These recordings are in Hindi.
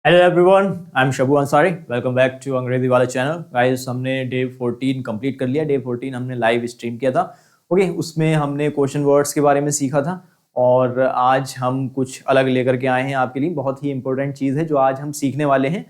Hello everyone, I am Shabu Ansari. Welcome back to अंग्रेजी वाला चैनल। गाइस, हमने डे 14 कंप्लीट कर लिया। डे 14 हमने लाइव स्ट्रीम किया था। ओके, उसमें हमने क्वेश्चन वर्ड्स के बारे में सीखा था और आज हम कुछ अलग लेकर के आए हैं आपके लिए। बहुत ही इंपॉर्टेंट चीज़ है जो आज हम सीखने वाले हैं।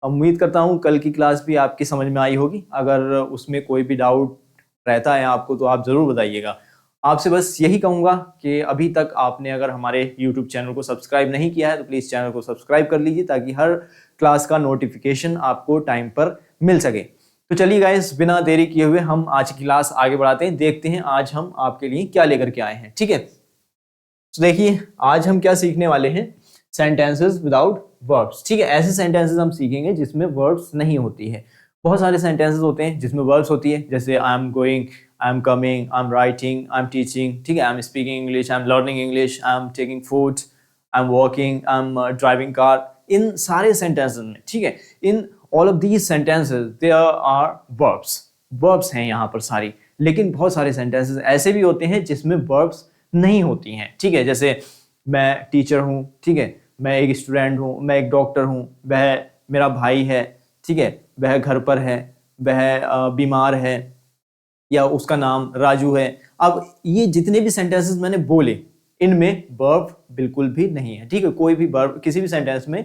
उम्मीद करता हूँ कल की क्लास भी आपकी समझ में आई होगी। अगर उसमें कोई भी डाउट रहता है आपको तो आप ज़रूर बताइएगा। आपसे बस यही कहूँगा कि अभी तक आपने अगर हमारे YouTube चैनल को सब्सक्राइब नहीं किया है तो प्लीज़ चैनल को सब्सक्राइब कर लीजिए ताकि हर क्लास का नोटिफिकेशन आपको टाइम पर मिल सके। तो चलिए गाइस, बिना देरी किए हुए हम आज की क्लास आगे बढ़ाते हैं। देखते हैं आज हम आपके लिए क्या लेकर के आए हैं। ठीक है, तो देखिए आज हम क्या सीखने वाले हैं। Sentences without verbs. ठीक है, ऐसे सेंटेंसेस हम सीखेंगे जिसमें वर्ब्स नहीं होती है। बहुत सारे सेंटेंसेस होते हैं जिसमें वर्ब्स होती है, जैसे I am going, I am coming, I am writing, I am teaching. ठीक है, I am speaking English, I am learning English, I am taking food, I am walking, I am driving car. इन सारे सेंटेंसेस में, ठीक है, in all of these sentences there are verbs. Verbs हैं यहाँ पर सारी। लेकिन बहुत सारे सेंटेंसेस ऐसे भी होते हैं जिसमें वर्ब्स नहीं होती हैं। ठीक है, जैसे मैं टीचर हूँ, ठीक है, मैं एक स्टूडेंट हूँ, मैं एक डॉक्टर हूँ, वह मेरा भाई है, ठीक है, वह घर पर है, वह बीमार है, या उसका नाम राजू है। अब ये जितने भी सेंटेंसेस मैंने बोले इनमें वर्ब बिल्कुल भी नहीं है। ठीक है, कोई भी वर्ब किसी भी सेंटेंस में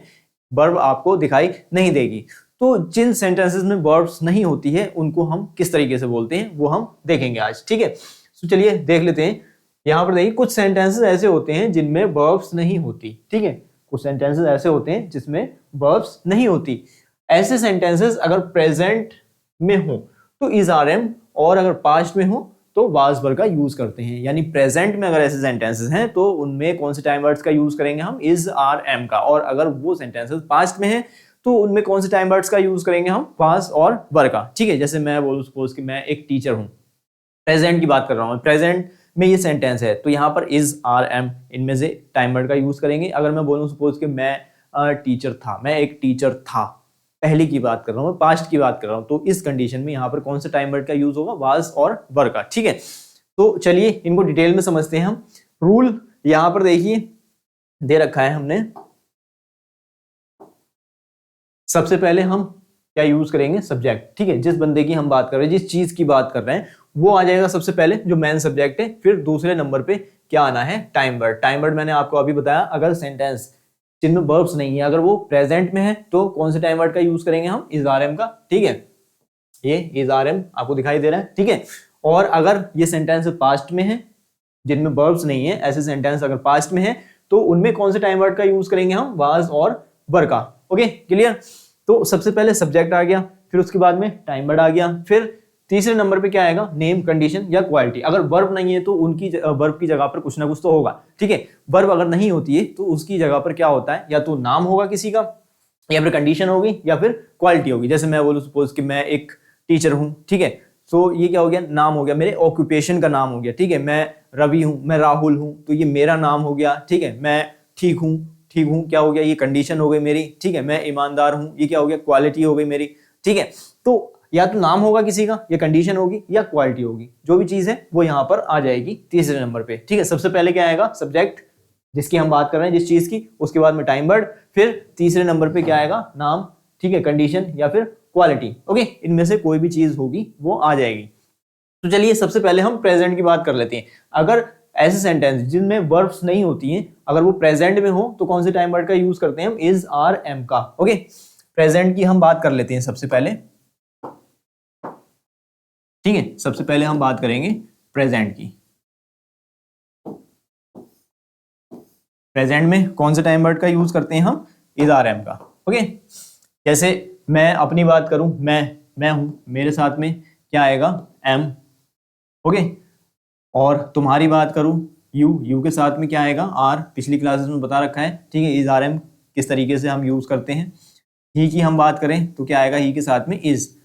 वर्ब आपको दिखाई नहीं देगी। तो जिन सेंटेंसेस में वर्ब्स नहीं होती है उनको हम किस तरीके से बोलते हैं वो हम देखेंगे आज। ठीक है, तो चलिए देख लेते हैं। यहाँ पर देखिए, कुछ सेंटेंसेस ऐसे होते हैं जिनमें वर्ब्स नहीं होती। ठीक है, कुछ सेंटेंसेस ऐसे होते हैं जिसमें वर्ब्स नहीं होती। ऐसे सेंटेंसेस अगर प्रेजेंट में हो तो इज आर एम, और अगर पास्ट में हो तो वाज वर्ब का यूज करते हैं। यानी प्रेजेंट में अगर ऐसे सेंटेंसेस हैं तो उनमें कौन से टाइम वर्ड्स का यूज करेंगे हम, इज आर एम का। और अगर वो सेंटेंसेस पास्ट में हैं तो उनमें कौन से टाइम वर्ड्स का यूज करेंगे हम, वाज और वर का। ठीक है, जैसे मैं बोलूं सपोज कि मैं एक टीचर हूं, प्रेजेंट की बात कर रहा हूं, प्रेजेंट में ये सेंटेंस है तो यहाँ पर इज आर एम इनमें से टाइम वर्ड का यूज करेंगे। अगर मैं बोलूं सपोज कि मैं टीचर था, मैं एक टीचर था, पहले की बात कर रहा हूं, पास्ट की बात कर रहा हूं, तो इस कंडीशन में यहाँ पर कौन सा टाइम वर्ड का यूज होगा, वाज और वर का। ठीक है, तो चलिए इनको डिटेल में समझते हैं हम। रूल यहाँ पर देखिए दे रखा है हमने। सबसे पहले हम क्या यूज करेंगे, सब्जेक्ट। ठीक है, जिस बंदे की हम बात कर रहे हैं, जिस चीज की बात कर रहे हैं वो आ जाएगा सबसे पहले, जो मेन सब्जेक्ट है। फिर दूसरे नंबर पे क्या आना है, टाइम वर्ड। टाइम वर्ड मैंने आपको अभी बताया, अगर सेंटेंस जिनमें वर्ब्स नहीं है, अगर वो प्रेजेंट में है तो कौन से टाइम वर्ड का यूज करेंगे हम, इज आर एम का। ठीक है, ये इज आर एम आपको दिखाई दे रहा है। ठीक है, और अगर ये सेंटेंस पास्ट में है, जिनमें वर्ब्स नहीं है, ऐसे सेंटेंस अगर पास्ट में है तो उनमें कौन से टाइम वर्ड का यूज करेंगे हम, वाज और वर का। Okay, clear. तो सबसे पहले सब्जेक्ट आ गया, फिर उसके बाद में टाइम वर्ड आ गया, फिर तीसरे नंबर पे क्या आएगा, नेम, कंडीशन या क्वालिटी। अगर वर्ब नहीं है तो उनकी वर्ब की जगह पर कुछ ना कुछ तो होगा। ठीक है, वर्ब अगर नहीं होती है तो उसकी जगह पर क्या होता है, या तो नाम होगा किसी का, या फिर कंडीशन होगी, या फिर क्वालिटी होगी। जैसे मैं बोलूं सपोज कि मैं एक टीचर हूं, ठीक है, तो ये क्या हो गया, नाम हो गया, मेरे ऑक्यूपेशन का नाम हो गया। ठीक है, मैं रवि हूं, मैं राहुल हूं, तो ये मेरा नाम हो गया। ठीक है, मैं ठीक हूं, ठीक हूं क्या हो गया, ये कंडीशन हो गई मेरी। ठीक है, मैं ईमानदार हूं, ये क्या हो गया, क्वालिटी हो गई मेरी। ठीक है, तो या तो नाम होगा किसी का, या कंडीशन होगी, या क्वालिटी होगी। जो भी चीज है वो यहाँ पर आ जाएगी तीसरे नंबर पे। ठीक है, सबसे पहले क्या आएगा, सब्जेक्ट जिसकी हम बात कर रहे हैं, जिस चीज की, उसके बाद में टाइम वर्ड, फिर तीसरे नंबर पे क्या आएगा, नाम, ठीक है, कंडीशन या फिर क्वालिटी। ओके, इनमें से कोई भी चीज होगी वो आ जाएगी। तो चलिए सबसे पहले हम प्रेजेंट की बात कर लेते हैं। अगर ऐसे सेंटेंस जिनमें वर्ब्स नहीं होती हैं, अगर वो प्रेजेंट में हो तो कौन से टाइम वर्ड का यूज करते हैं हम, इज आर एम का। ओके, प्रेजेंट की हम बात कर लेते हैं सबसे पहले। ठीक है, सबसे पहले हम बात करेंगे प्रेजेंट की। प्रेजेंट में कौन से टाइम वर्ड का यूज करते हैं हम, इज आर एम का। ओके, जैसे मैं अपनी बात करूं, मैं हूं, मेरे साथ में क्या आएगा, एम। ओके, और तुम्हारी बात करूं, यू के साथ में क्या आएगा, आर। पिछली क्लासेस में बता रखा है। ठीक है, इज आर एम किस तरीके से हम यूज करते हैं। ही की हम बात करें तो क्या आएगा, ही के साथ में इज।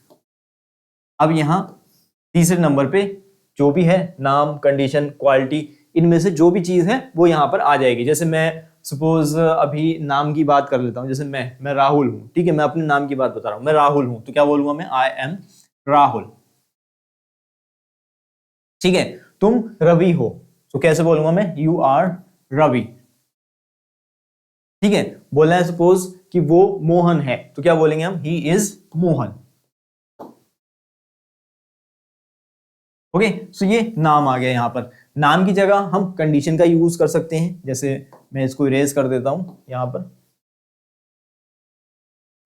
अब यहाँ तीसरे नंबर पे जो भी है, नाम, कंडीशन, क्वालिटी, इनमें से जो भी चीज है वो यहाँ पर आ जाएगी। जैसे मैं सपोज अभी नाम की बात कर लेता हूँ, जैसे मैं राहुल हूँ। ठीक है, मैं अपने नाम की बात बता रहा हूँ, मैं राहुल हूँ, तो क्या बोलूंगा मैं, आई एम राहुल। ठीक है, तुम रवि हो तो कैसे बोलूंगा मैं, यू आर रवि। ठीक है, बोलना है सपोज कि वो मोहन है, तो क्या बोलेंगे हम, he is Mohan. Okay, so ये नाम आ गया। यहां पर नाम की जगह हम कंडीशन का यूज कर सकते हैं, जैसे मैं इसको इरेज कर देता हूं। यहां पर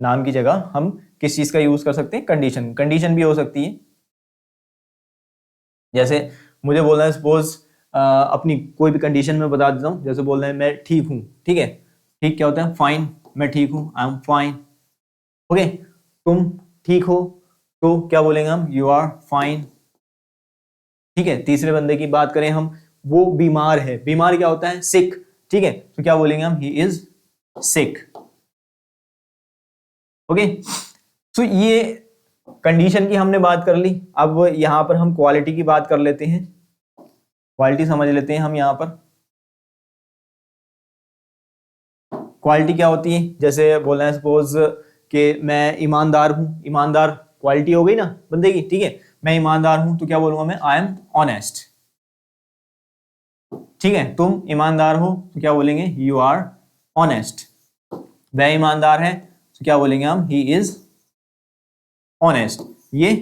नाम की जगह हम किस चीज का यूज कर सकते हैं, कंडीशन। कंडीशन भी हो सकती है, जैसे मुझे बोलना है सपोज अपनी कोई भी कंडीशन में बता देता हूं, जैसे बोलना है मैं ठीक हूं। ठीक है, ठीक क्या होता है, फाइन, मैं ठीक हूं, आई एम फाइन। ओके, तुम ठीक हो, तो क्या बोलेंगे हम, यू आर फाइन। ठीक है, तीसरे बंदे की बात करें हम, वो बीमार है, बीमार क्या होता है, सिक। ठीक है, तो क्या बोलेंगे हम, ही इज सिक। ओके, तो ये कंडीशन की हमने बात कर ली। अब यहां पर हम क्वालिटी की बात कर लेते हैं, क्वालिटी समझ लेते हैं हम। यहां पर क्वालिटी क्या होती है, जैसे बोलना है सपोज कि मैं ईमानदार हूं, ईमानदार क्वालिटी हो गई ना बंदे की। ठीक है, मैं ईमानदार हूं, तो क्या बोलूंगा मैं, आई एम ऑनेस्ट। ठीक है, तुम ईमानदार हो, तो क्या बोलेंगे, यू आर ऑनेस्ट। वह ईमानदार है, तो क्या बोलेंगे हम, ही इज ऑनेस्ट। ये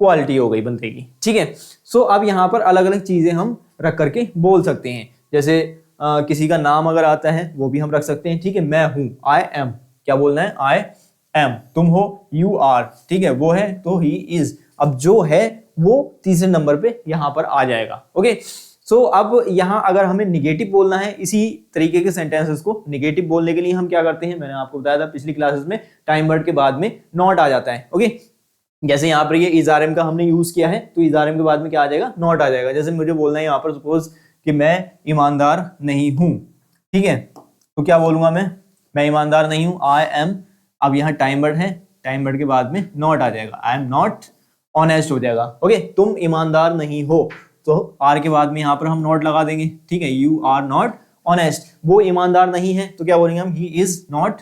क्वालिटी हो गई बंदे की। ठीक है, सो अब यहां पर अलग अलग चीजें हम रख करके बोल सकते हैं, जैसे किसी का नाम अगर आता है वो भी हम रख सकते हैं। ठीक है, मैं हूं, आई एम, क्या बोलना है, आई एम। तुम हो, यू आर। ठीक है, वो है तो ही इज। अब जो है वो तीसरे नंबर पे यहां पर आ जाएगा। ओके, सो अब यहां अगर हमें निगेटिव बोलना है, इसी तरीके के सेंटेंसेस को निगेटिव बोलने के लिए हम क्या करते हैं, मैंने आपको बताया था पिछली क्लासेस में, टाइम वर्ड के बाद में नॉट आ जाता है। ओके, जैसे यहाँ पर ये इजारम का हमने यूज किया है, तो इजारम के बाद में क्या आ जाएगा, नॉट आ जाएगा। जैसे मुझे बोलना है यहाँ पर सपोज कि मैं ईमानदार नहीं हूं। ठीक है, तो क्या बोलूंगा मैं ईमानदार नहीं हूं, आई एम। अब यहाँ टाइम वर्ड है, टाइम वर्ड के बाद में नॉट आ जाएगा, आई एम नॉट ऑनेस्ट हो जाएगा। ओके, तुम ईमानदार नहीं हो, तो आर के बाद में यहाँ पर हम नॉट लगा देंगे। ठीक है, यू आर नॉट ऑनेस्ट। वो ईमानदार नहीं है, तो क्या बोलेंगे हम, ही इज नॉट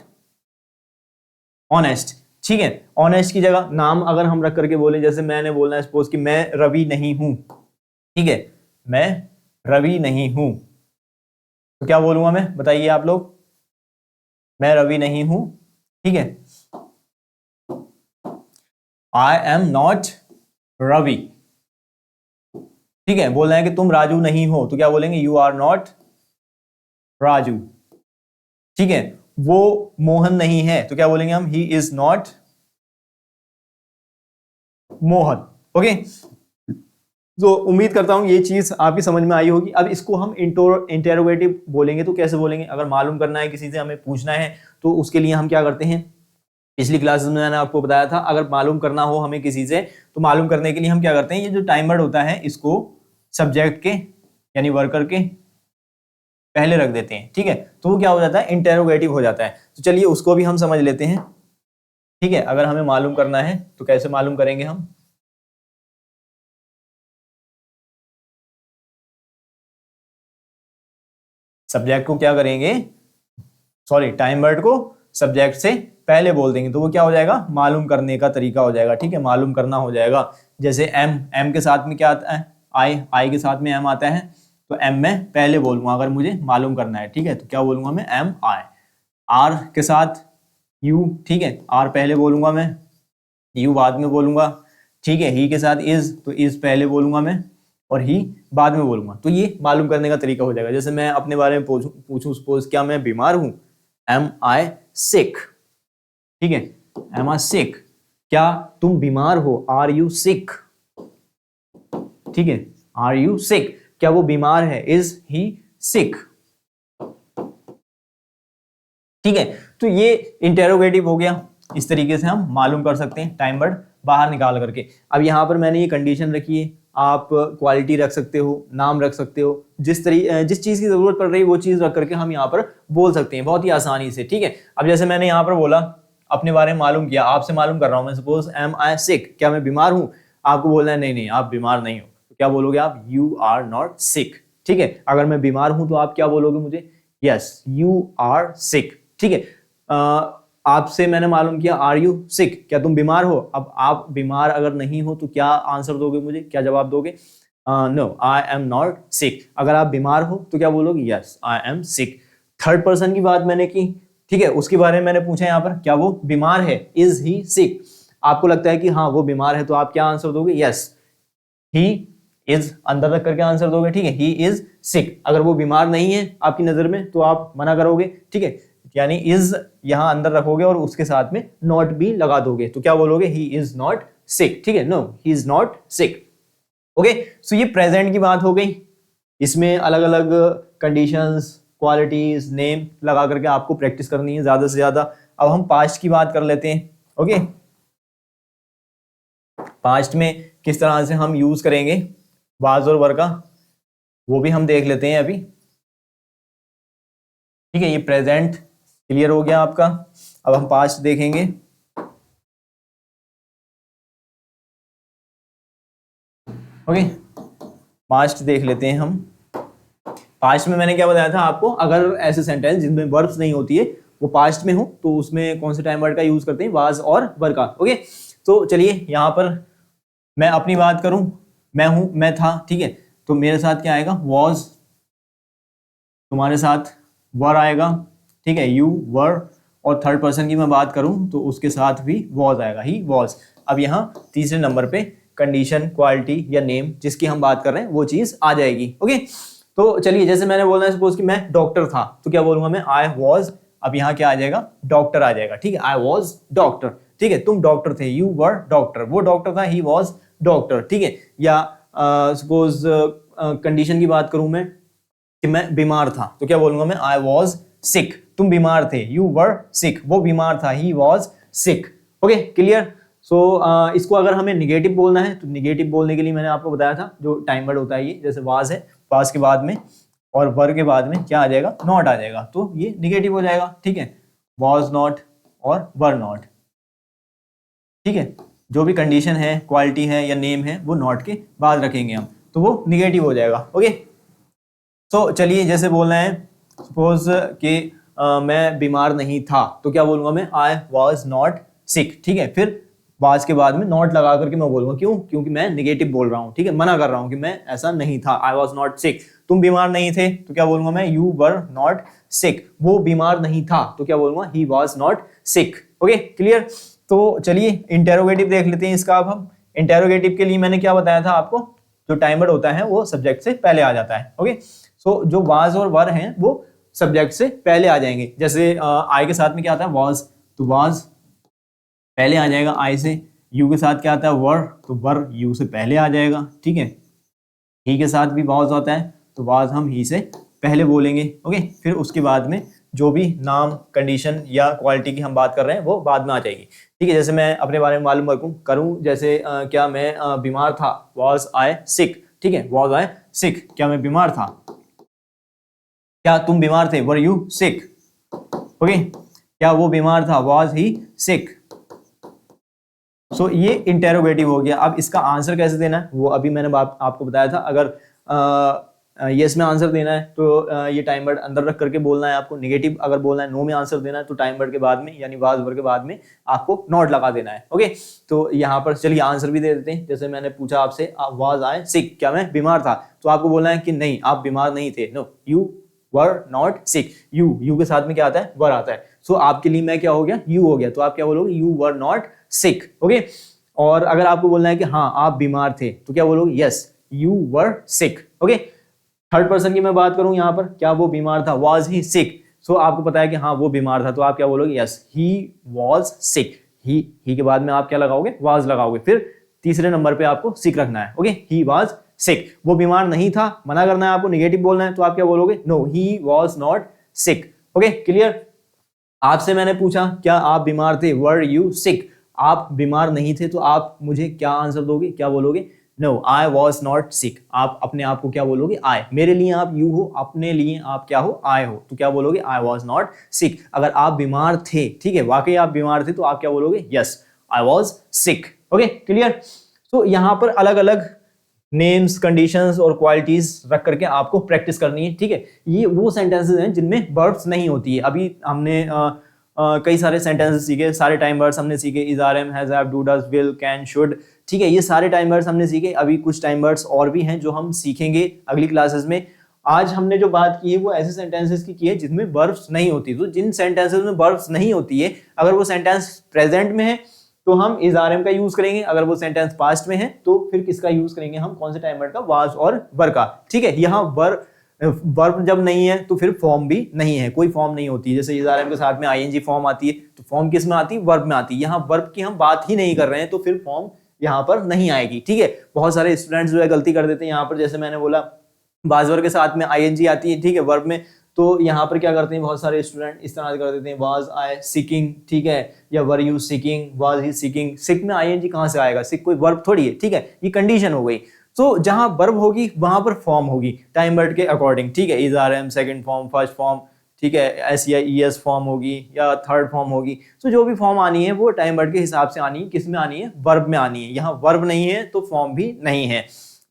ऑनेस्ट। ठीक है, ऑनेस्ट की जगह नाम अगर हम रख करके बोले, जैसे मैंने बोलना है सपोज कि मैं रवि नहीं हूं। ठीक है, मैं रवि नहीं हूं, तो क्या बोलूंगा मैं, बताइए आप लोग, मैं रवि नहीं हूं। ठीक है, आई एम नॉट रवि। ठीक है, बोलना है कि तुम राजू नहीं हो, तो क्या बोलेंगे, यू आर नॉट राजू। ठीक है, वो मोहन नहीं है, तो क्या बोलेंगे हम, ही इज नॉट मोहन। ओके, तो उम्मीद करता हूं ये चीज आपकी समझ में आई होगी। अब इसको हम इंटेरोगेटिव बोलेंगे, तो कैसे बोलेंगे, अगर मालूम करना है किसी से, हमें पूछना है, तो उसके लिए हम क्या करते हैं, पिछली क्लासेस में मैंने आपको बताया था, अगर मालूम करना हो हमें किसी से, तो मालूम करने के लिए हम क्या करते हैं, ये जो टाइम वर्ड होता है इसको सब्जेक्ट के यानी वर्कर के पहले रख देते हैं। ठीक है, तो वो क्या हो जाता है, इंटेरोगेटिव हो जाता है। तो चलिए उसको भी हम समझ लेते हैं। ठीक है, अगर हमें मालूम करना है तो कैसे मालूम करेंगे हम, सब्जेक्ट को क्या करेंगे, सॉरी टाइम वर्ड को सब्जेक्ट से पहले बोल देंगे, तो वो क्या हो जाएगा, मालूम करने का तरीका हो जाएगा। ठीक है, मालूम करना हो जाएगा। जैसे एम, एम के साथ में क्या आता है, आई, आई के साथ में एम आता है, तो एम में पहले बोलूंगा अगर मुझे मालूम करना है। ठीक है, तो क्या बोलूंगा मैं, एम आई। आर के साथ यू, ठीक है, आर पहले बोलूंगा मैं, यू बाद में बोलूंगा। ठीक है, ही के साथ इज, तो इज पहले बोलूंगा मैं और ही बाद में बोलूंगा। तो ये मालूम करने का तरीका हो जाएगा। जैसे मैं अपने बारे में पूछूं सपोज, क्या मैं बीमार हूं, एम आई सिक। ठीक है, एम आई सिक, क्या तुम बीमार हो, आर यू सिक। ठीक है, आर यू सिक, क्या वो बीमार है, इज ही सिक। ठीक है, तो ये इंटेरोगेटिव हो गया। इस तरीके से हम मालूम कर सकते हैं टाइम वर्ड बाहर निकाल करके। अब यहां पर मैंने ये कंडीशन रखी है, आप क्वालिटी रख सकते हो, नाम रख सकते हो, जिस चीज की जरूरत पड़ रही है वो चीज रख करके हम यहाँ पर बोल सकते हैं बहुत ही आसानी से। ठीक है, अब जैसे मैंने यहाँ पर बोला, अपने बारे में मालूम किया, आपसे मालूम कर रहा हूं मैं, सपोज एम आई सिक, क्या मैं बीमार हूं, आपको बोलना है नहीं नहीं आप बीमार नहीं हो, तो क्या बोलोगे आप, यू आर नॉट सिक। ठीक है, अगर मैं बीमार हूं तो आप क्या बोलोगे मुझे, यस यू आर सिक। ठीक है, आपसे मैंने मालूम किया, आर यू सिक, क्या तुम बीमार हो। अब आप बीमार अगर नहीं हो तो क्या आंसर दोगे मुझे, क्या जवाब दोगे, no I am not sick. अगर आप बीमार हो तो क्या बोलोगे, yes I am sick. Third person की बात मैंने की, ठीक है, उसके बारे में मैंने पूछा यहाँ पर, क्या वो बीमार है, इज ही सिक। आपको लगता है कि हाँ वो बीमार है, तो आप क्या आंसर दोगे, यस ही इज अंदर रख करके आंसर दोगे, ठीक है, ही इज सिक। अगर वो बीमार नहीं है आपकी नजर में तो आप मना करोगे, ठीक है, यानी इज यहां अंदर रखोगे और उसके साथ में नॉट भी लगा दोगे, तो क्या बोलोगे, ही इज नॉट सिक, ठीक है, no he is not sick. Okay, so ये प्रेजेंट की बात हो गई, इसमें अलग अलग कंडीशंस, क्वालिटीज, नेम लगा करके आपको प्रैक्टिस करनी है ज्यादा से ज्यादा। अब हम पास्ट की बात कर लेते हैं। ओके, पास्ट में किस तरह से हम यूज करेंगे वाज और वर का, वो भी हम देख लेते हैं अभी, ठीक है। ये प्रेजेंट क्लियर हो गया आपका, अब हम पास्ट देखेंगे। ओके, पास्ट देख लेते हैं हम। पास्ट में मैंने क्या बताया था आपको, अगर ऐसे सेंटेंस जिनमें वर्ब्स नहीं होती है वो पास्ट में हो तो उसमें कौन से टाइम वर्ड का यूज करते हैं, वाज और वर का। ओके, तो चलिए यहां पर मैं अपनी बात करूं, मैं हूं, मैं था, ठीक है, तो मेरे साथ क्या आएगा, वॉज, तुम्हारे साथ वर आएगा, ठीक है, यू वर, और थर्ड पर्सन की मैं बात करूं तो उसके साथ भी वॉज आएगा, ही वॉज। अब यहाँ तीसरे नंबर पे कंडीशन, क्वालिटी या नेम जिसकी हम बात कर रहे हैं वो चीज आ जाएगी। ओके, तो चलिए जैसे मैंने बोलना है, सपोज कि मैं डॉक्टर था तो क्या बोलूंगा मैं, आई वॉज। अब यहाँ क्या आ जाएगा, डॉक्टर आ जाएगा, ठीक है, आई वॉज डॉक्टर, ठीक है, तुम डॉक्टर थे, यू वर डॉक्टर, वो डॉक्टर था, ही वॉज डॉक्टर, ठीक है। या सपोज कंडीशन की बात करूं मैं कि मैं बीमार था तो क्या बोलूंगा मैं, आई वॉज सिक, तुम बीमार थे, यू वर सिक, वो बीमार था, he was sick. Okay, clear. So इसको अगर हमें निगेटिव बोलना है तो निगेटिव बोलने के लिए मैंने आपको बताया था जो टाइम वर्ड होता है ये, जैसे वाज है, वाज के बाद में और वर के बाद में क्या आ जाएगा, नॉट आ जाएगा, तो ये निगेटिव हो जाएगा, ठीक है, वॉज नॉट और वर नॉट, ठीक है। जो भी कंडीशन है, क्वालिटी है या नेम है वो नॉट के बाद रखेंगे हम, तो वो निगेटिव हो जाएगा। ओके, तो चलिए जैसे बोलना है, सपोज कि मैं बीमार नहीं था तो क्या बोलूंगा मैं, आई वॉज नॉट सिक, ठीक है, फिर वाज के बाद में नॉट लगा करके मैं बोलूंगा, क्यों, क्योंकि मैं निगेटिव बोल रहा हूं, ठीक है, मना कर रहा हूं कि मैं ऐसा नहीं था, आई वॉज नॉट सिक। तुम बीमार नहीं थे तो क्या बोलूंगा मैं, यू वर नॉट सिक, वो बीमार नहीं था तो क्या बोलूंगा, he was not sick. Okay, clear. तो चलिए इंटेरोगेटिव देख लेते हैं इसका। अब हम इंटेरोगेटिव के लिए मैंने क्या बताया था आपको, जो टाइम वर्ड होता है वो सब्जेक्ट से पहले आ जाता है। ओके, सो जो वाज और वर हैं वो सब्जेक्ट से पहले आ जाएंगे। जैसे आई के साथ में क्या आता है, वाज, तो वाज पहले आ जाएगा आई से। यू के साथ क्या आता है, वर, तो वर यू से पहले आ जाएगा, ठीक है। ही के साथ भी वाज होता है तो वाज हम ही से पहले बोलेंगे। ओके, फिर उसके बाद में जो भी नाम, कंडीशन या क्वालिटी की हम बात कर रहे हैं वो बाद में आ जाएगी, ठीक है। जैसे मैं अपने बारे में मालूम करूं, जैसे क्या मैं बीमार था, वॉज आई सिक, ठीक है, वॉज आई सिक, क्या मैं बीमार था, क्या तुम बीमार थे, वर यू सिक। ओके, क्या वो बीमार था, वॉज ही सिक। सो ये इंटेरोगेटिव हो गया। अब इसका आंसर कैसे देना है वो अभी मैंने आपको बताया था। अगर यस में आंसर देना है तो ये टाइम वर्ड अंदर रख करके बोलना है आपको। नेगेटिव अगर बोलना है, नो में आंसर देना है तो टाइम वर्ड के बाद में यानी वाज वर के बाद में आपको नॉट लगा देना है। ओके, तो यहाँ पर चलिए आंसर भी दे देते हैं। जैसे मैंने पूछा आपसे, वाज आई सिक, क्या मैं बीमार था, तो आपको बोलना है कि नहीं आप बीमार नहीं थे, no you were not sick. You के साथ में क्या आता है, वर आता है। सो आपके लिए मैं क्या हो गया, यू हो गया, तो आप क्या बोलोगे, you were not sick. Okay, और अगर आपको बोलना है कि हाँ आप बीमार थे तो क्या बोलोगे, yes you were sick. Okay, third person की मैं बात करूं यहाँ पर, क्या वो बीमार था, वाज ही सिक। सो आपको पता है कि हाँ वो बीमार था तो आप क्या बोलोगे, यस ही वाज सिक। ही के बाद में आप क्या लगाओगे, वाज लगाओगे, फिर तीसरे नंबर पे आपको सिक रखना है। ओके, ही वाज सिक, वो बीमार नहीं था, मना करना है आपको, निगेटिव बोलना है तो आप क्या बोलोगे, no he was not sick. Okay, clear. आपसे मैंने पूछा क्या आप बीमार थे, वर यू सिक, आप बीमार नहीं थे तो आप मुझे क्या आंसर दोगे, क्या बोलोगे, no I was not sick. आप अपने आप को क्या बोलोगे, आई। मेरे लिए आप यू हो, अपने लिए आप क्या हो, आई हो, तो क्या बोलोगे, आई वॉज नॉट सिक। अगर आप बीमार थे, ठीक है, वाकई आप बीमार थे तो आप क्या बोलोगे, yes I was sick. Okay, clear. तो यहाँ पर अलग अलग नेम्स, कंडीशंस और क्वालिटीज रख करके आपको प्रैक्टिस करनी है, ठीक है। ये वो सेंटेंसेस हैं जिनमें वर्ब्स नहीं होती है। अभी हमने कई सारे सेंटेंसेस सीखे, सारे टाइम वर्ड्स हमने सीखे, is, are, am, has, have, do, does, will, can, should, ठीक है, ये सारे टाइम वर्ड्स हमने सीखे। अभी कुछ टाइम वर्ड्स और भी हैं जो हम सीखेंगे अगली क्लासेस में, आज हमने जो बात की है वो ऐसे सेंटेंसेस की है जिसमें वर्ब्स नहीं होती। तो जिन सेंटेंसेस में वर्ब्स नहीं होती है, अगर वो सेंटेंस प्रेजेंट में है तो हम इज आर एम का यूज करेंगे, अगर वो सेंटेंस पास्ट में है तो फिर किसका यूज करेंगे हम, कौन से टाइम वर्ड का, वाज और वर का। ठीक है, यहाँ वर्ब जब नहीं है तो फिर फॉर्म भी नहीं है, कोई फॉर्म नहीं होती है। जैसे इज आर एम के साथ में आईएनजी फॉर्म आती है, तो फॉर्म किस में आती है, वर्ब में आती है। यहाँ वर्ब की हम बात ही नहीं कर रहे हैं तो फिर फॉर्म यहाँ पर नहीं आएगी। ठीक है, बहुत सारे स्टूडेंट्स जो है गलती कर देते हैं यहाँ पर, जैसे मैंने बोला वाज वर के साथ में आईएनजी आती है, ठीक है, वर्ब में, तो यहाँ पर क्या करते हैं बहुत सारे स्टूडेंट इस तरह कर देते हैं, वाज आई सीकिंग, ठीक है, या were you seeking, was he seeking. Sick में आईएनजी कहाँ से आएगा, सिक कोई वर्ब थोड़ी है। ठीक है, ये कंडीशन हो गई। तो जहां वर्ब होगी वहां पर फॉर्म होगी टाइम वर्ड के अकॉर्डिंग। ठीक है, is are am, second form, first form, ठीक है, एस या ई एस फॉर्म होगी या थर्ड फॉर्म होगी। तो जो भी फॉर्म आनी है वो टाइम वर्ड के हिसाब से आनी है, किस में आनी है, वर्ब में आनी है। यहाँ वर्ब नहीं है तो फॉर्म भी नहीं है।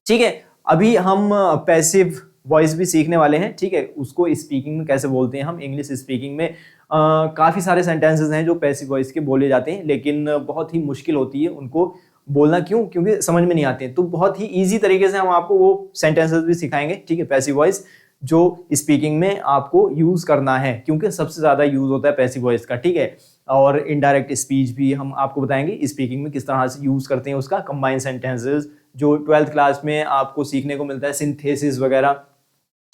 ठीक है, अभी हम पैसिव वॉइस भी सीखने वाले हैं। ठीक है, उसको स्पीकिंग में कैसे बोलते हैं हम, इंग्लिश स्पीकिंग में काफ़ी सारे सेंटेंसेस हैं जो पैसिव वॉइस के बोले जाते हैं, लेकिन बहुत ही मुश्किल होती है उनको बोलना। क्यों? क्योंकि समझ में नहीं आते हैं। तो बहुत ही इजी तरीके से हम आपको वो सेंटेंसेस भी सिखाएंगे, ठीक है, पैसिव वॉइस जो स्पीकिंग में आपको यूज करना है, क्योंकि सबसे ज्यादा यूज होता है पैसिव वॉइस का। ठीक है, और इनडायरेक्ट स्पीच भी हम आपको बताएंगे स्पीकिंग में किस तरह से यूज करते हैं उसका, कंबाइंड सेंटेंसेस जो 12th क्लास में आपको सीखने को मिलता है, सिंथेसिस वगैरह।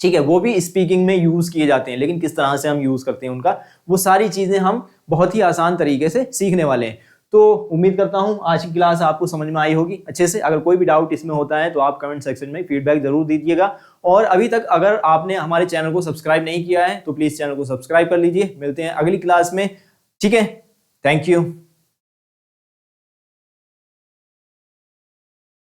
ठीक है, वो भी स्पीकिंग में यूज किए जाते हैं, लेकिन किस तरह से हम यूज करते हैं उनका, वो सारी चीजें हम बहुत ही आसान तरीके से सीखने वाले हैं। तो उम्मीद करता हूं आज की क्लास आपको समझ में आई होगी अच्छे से। अगर कोई भी डाउट इसमें होता है तो आप कमेंट सेक्शन में फीडबैक जरूर दीजिएगा। और अभी तक अगर आपने हमारे चैनल को सब्सक्राइब नहीं किया है तो प्लीज चैनल को सब्सक्राइब कर लीजिए। मिलते हैं अगली क्लास में। ठीक है, थैंक यू।